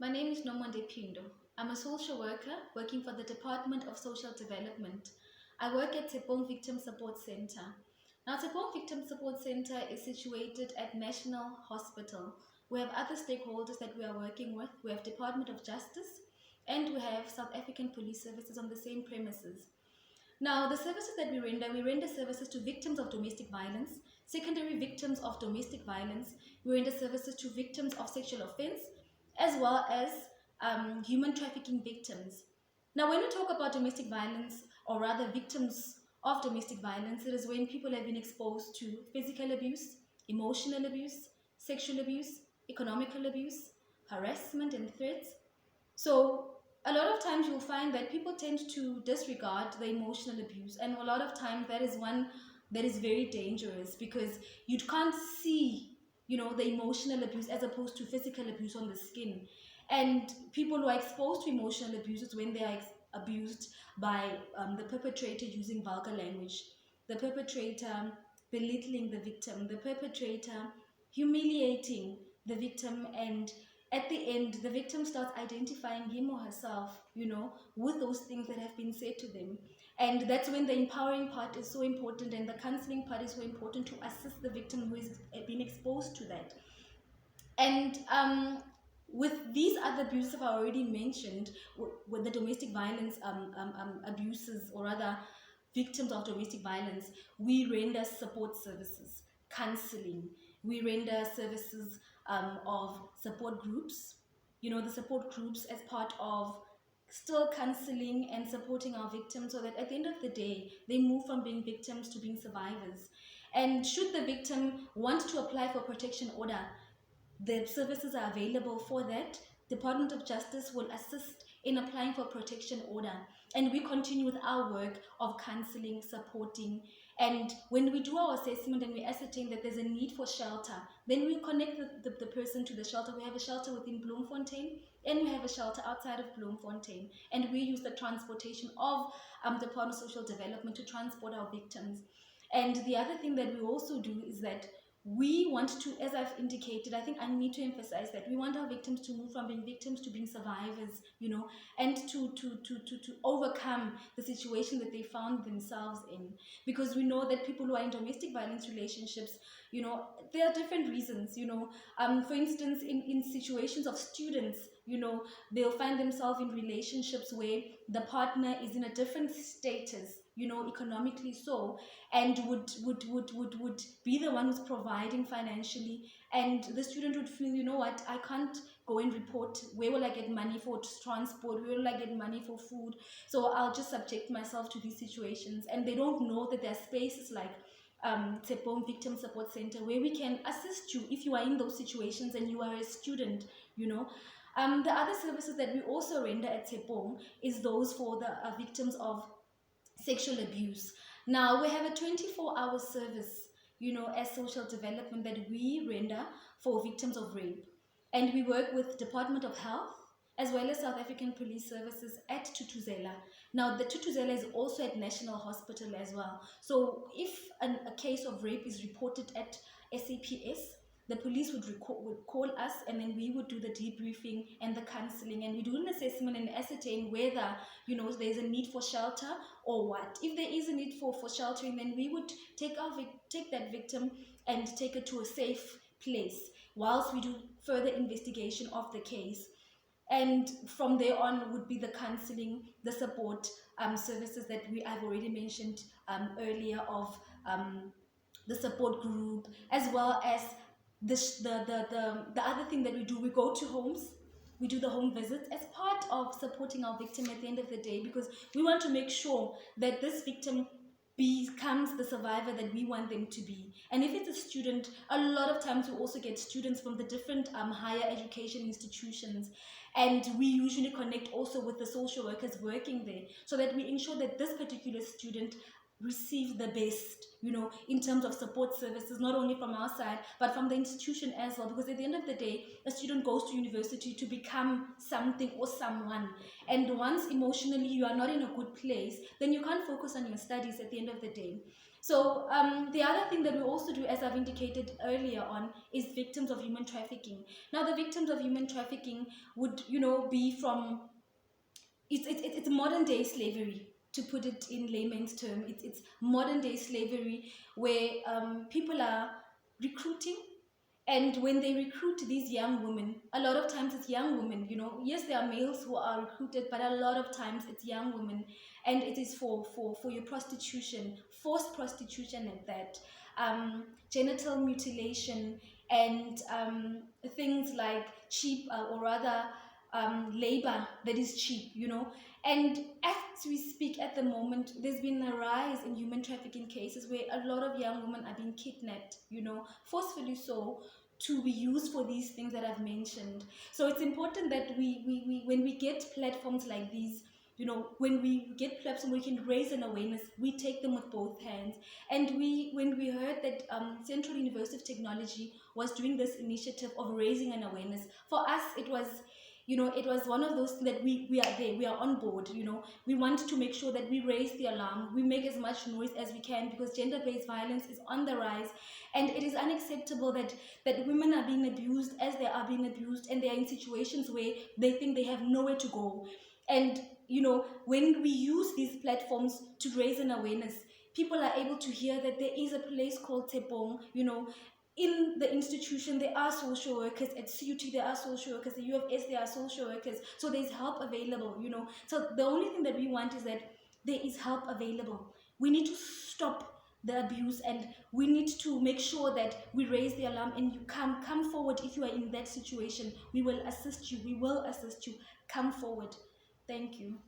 My name is Nomonde Phindo. I'm a social worker working for the Department of Social Development. I work at Tshepong Victim Support Centre. Now, Tshepong Victim Support Centre is situated at National Hospital. We have other stakeholders that we are working with. We have Department of Justice and we have South African Police Services on the same premises. Now, the services that we render services to victims of domestic violence, secondary victims of domestic violence. We render services to victims of sexual offense, as well as human trafficking victims. Now, when we talk about domestic violence, or rather victims of domestic violence, it is when people have been exposed to physical abuse, emotional abuse, sexual abuse, economical abuse, harassment, and threats. So a lot of times you'll find that people tend to disregard the emotional abuse, and a lot of times that is one that is very dangerous because you can't see the emotional abuse as opposed to physical abuse on the skin. And people who are exposed to emotional abuse is when they are abused by the perpetrator using vulgar language, the perpetrator belittling the victim, the perpetrator humiliating the victim, and at the end, the victim starts identifying him or herself, with those things that have been said to them. And that's when the empowering part is so important and the counseling part is so important to assist the victim who is being exposed to that. And with these other abuses I already mentioned, with the domestic violence abuses, or rather victims of domestic violence, we render support services, counseling. We render services of support groups, the support groups as part of still counseling and supporting our victims so that at the end of the day, they move from being victims to being survivors. And should the victim want to apply for protection order, the services are available for that. Department of Justice will assist in applying for protection order, and we continue with our work of counseling, supporting. And when we do our assessment and we ascertain that there's a need for shelter, then we connect the person to the shelter. We have a shelter within Bloemfontein and we have a shelter outside of Bloemfontein, and we use the transportation of Department of Social Development to transport our victims. And the other thing that we also do is that we want to, as I've indicated, I think I need to emphasize that we want our victims to move from being victims to being survivors, and to overcome the situation that they found themselves in. Because we know that people who are in domestic violence relationships, there are different reasons, for instance, in situations of students, they'll find themselves in relationships where the partner is in a different status, economically so, and would be the one who's providing financially, and the student would feel, what, I can't go and report, where will I get money for transport, where will I get money for food, so I'll just subject myself to these situations. And they don't know that there are spaces like Tshepong Victim Support Centre where we can assist you if you are in those situations and you are a student. The other services that we also render at Tshepong is those for the victims of sexual abuse. Now, we have a 24-hour service, as social development, that we render for victims of rape. And we work with Department of Health as well as South African Police Services at Thuthuzela. Now, the Thuthuzela is also at National Hospital as well. So if a case of rape is reported at SAPS, the police would call us, and then we would do the debriefing and the counseling, and we do an assessment and ascertain whether there's a need for shelter or what. If there is a need for sheltering, then we would take that victim and take her to a safe place whilst we do further investigation of the case. And from there on would be the counseling, the support services that I've already mentioned earlier, of the support group, as well as the other thing that we do. We go to homes, we do the home visits as part of supporting our victim at the end of the day, because we want to make sure that this victim becomes the survivor that we want them to be. And if it's a student, a lot of times we also get students from the different higher education institutions, and we usually connect also with the social workers working there so that we ensure that this particular student receive the best, in terms of support services, not only from our side, but from the institution as well. Because at the end of the day, a student goes to university to become something or someone. And once emotionally you are not in a good place, then you can't focus on your studies at the end of the day. So the other thing that we also do, as I've indicated earlier on, is victims of human trafficking. Now, the victims of human trafficking would, be from, it's modern day slavery, to put it in layman's term. It's modern day slavery where people are recruiting, and when they recruit these young women, a lot of times it's young women, yes, there are males who are recruited, but a lot of times it's young women, and it is for your prostitution, forced prostitution at that, genital mutilation, and things like cheap, or rather labor that is cheap, And as we speak at the moment, there's been a rise in human trafficking cases where a lot of young women are being kidnapped, forcefully so, to be used for these things that I've mentioned. So it's important that we when we get platforms like these, when we get platforms where we can raise an awareness, we take them with both hands. And when we heard that Central University of Technology was doing this initiative of raising an awareness, for us it was, it was one of those things that we are there, we are on board. We want to make sure that we raise the alarm, we make as much noise as we can, because gender-based violence is on the rise, and it is unacceptable that women are being abused as they are being abused, and they are in situations where they think they have nowhere to go. And when we use these platforms to raise an awareness, people are able to hear that there is a place called Tshepong. In the institution there are social workers, at CUT there are social workers, at UFS there are social workers, so there's help available. So the only thing that we want is that there is help available. We need to stop the abuse, and we need to make sure that we raise the alarm, and you come forward. If you are in that situation, we will assist you, come forward. Thank you.